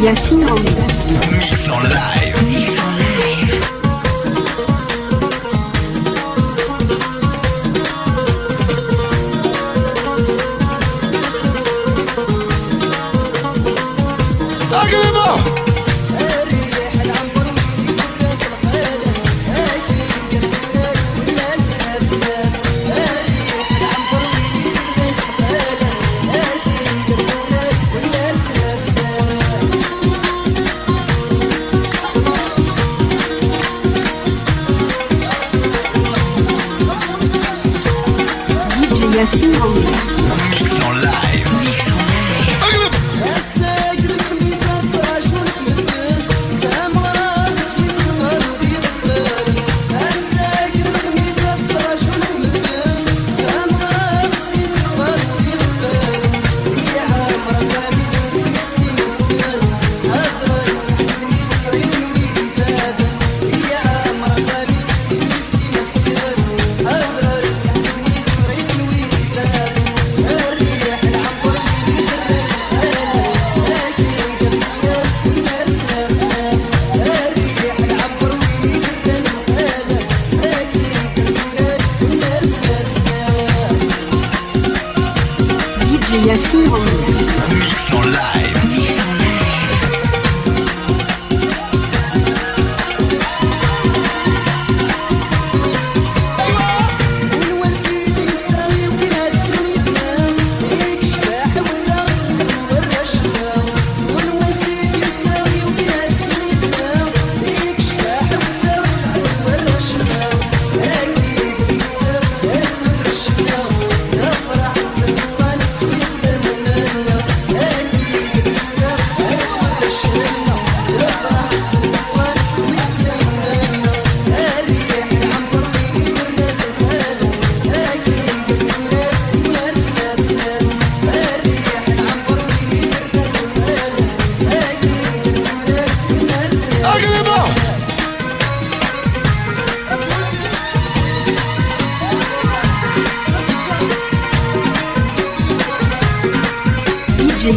Yacine en Mix en live. Mix en live. Yacine en Mix en live. Mix en live. Yacine en Mix en live. Mix en live.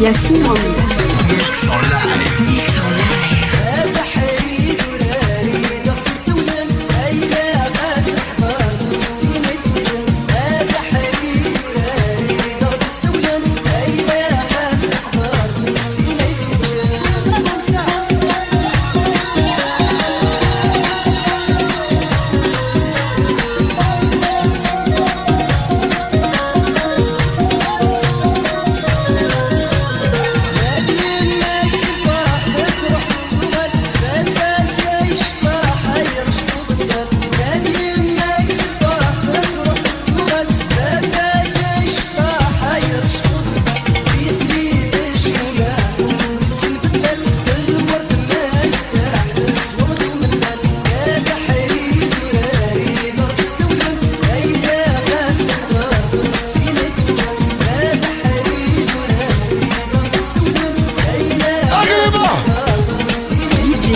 Yacine en Mix en live. Mix en live.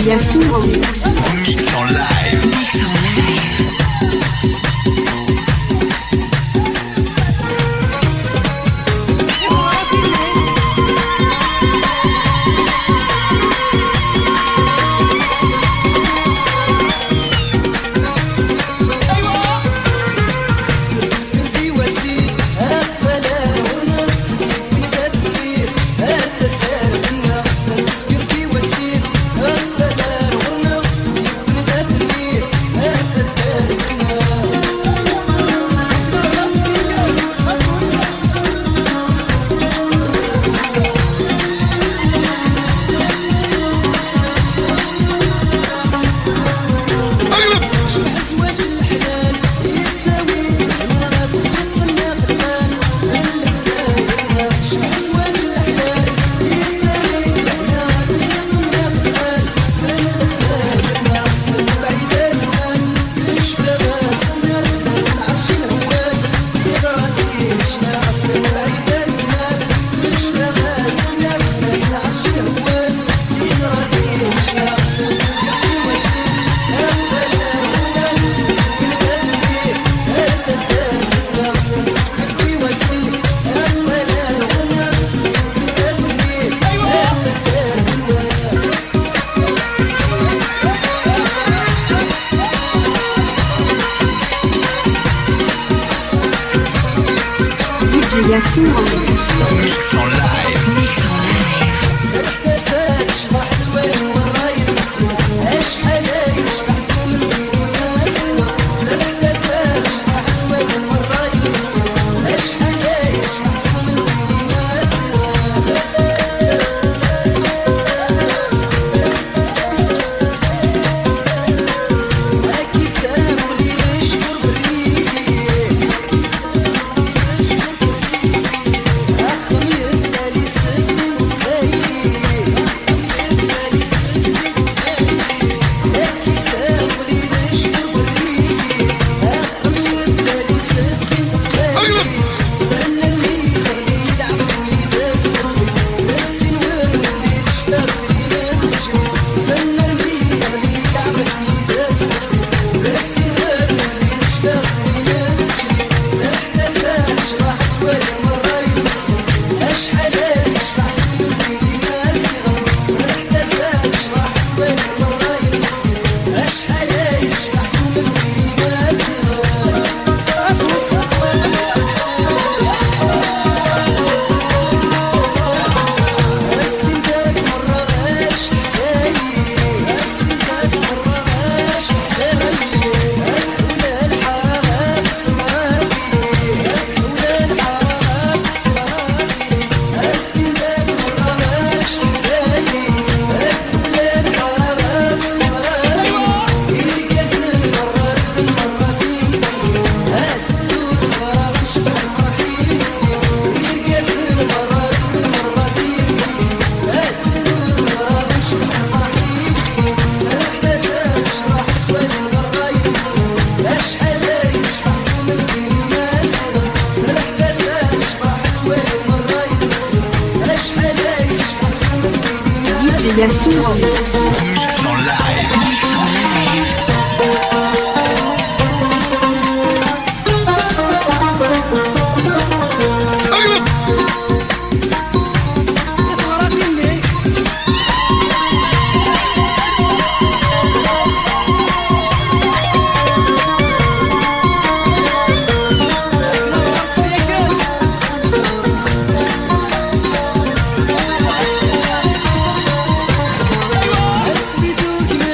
Yacine en Mix en live. Mix en live. Hey! Yassine Remix. Mix en live. Mix en live. سرحت ساد شرحت وين مرة ينسي اش حلاي شبح سوم الدين ناسي سرحت ساد شرحت وين مرة ينسي اش حلاي شبح سوم الدين ناسي هاكي تامولي نشكر بريدي أخم يبقى لي سلسل وخيلي أخم يبقى لي سلسل وخيلي هاكي تامولي نشكر بريدي أخم يبقى لي سلسل وخيلي سنة الميل غليل عقلي دسر نسي نورن اللي تشبه كلمات وجهي سنة الميل غليل عقلي دسر نسي نورن اللي تشبه كلمات وجهي سرحت زاد شرحت وين مرة يمسي اش حلاي شبح سوم الدين ناسي سرحت زاد شرحت وين مرة يمسي اش حلاي شبح سوم الدين ناسي السنداك مرة غاش تحتاي السنداك مرة غاش تحتاي الحولة الحارة بسمراتي الحولة الحارة بسمراتي السنداك مرة غاش تحتاي الحولة الحارة بسمراتي يرقزن مرة مرتين هات الدود مرة شبح مرتين يرقزن مرة مرتين هات الدود مرة شبح مرتين سرحت زاد شرحت وين مرة يمسي اش حلاي شبح سوم الدين ناسي سرحت زاد شرحت وين مرة يمسي اش حلاي شبح سوم الدين ناسي DJ Yassine Remix. Mix en live. Mix en live. تراكمني نورت فيك اسمي دوق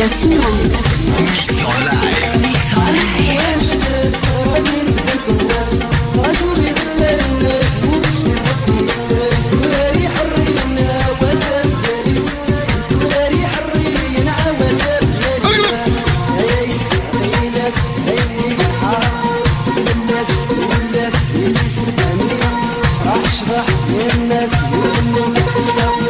Yassine en mix. Mix en live. Mix en live. الناس والناس الساق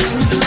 Since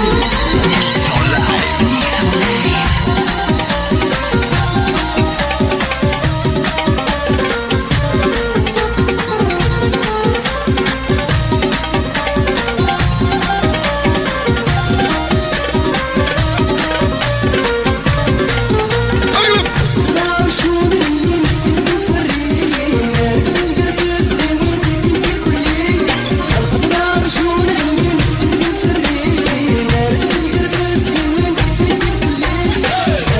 Mix en live. العرشون اللي مسك مصرين من قلب السويد يمكن كلي العرشون اللي مسك مصرين من قلب السويد يمكن كلي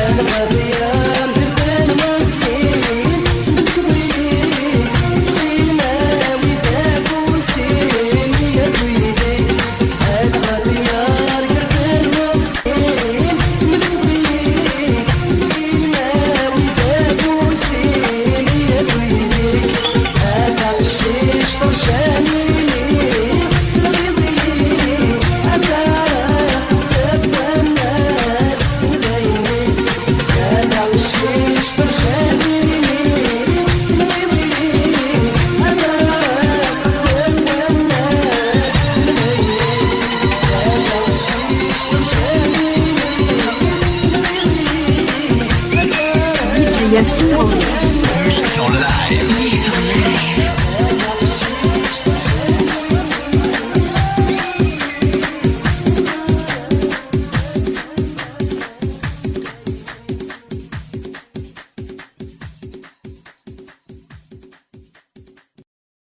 انا غبيان دربان مسكين بالكبير سخيل ماوي دابوسين يا كويدي انا غبيان دربان مسكين بالكبير سخيل ماوي دابوسين يا كويدي انا غشيش طرشاني DJ Yassine en mix. Mix en live. Mix en live.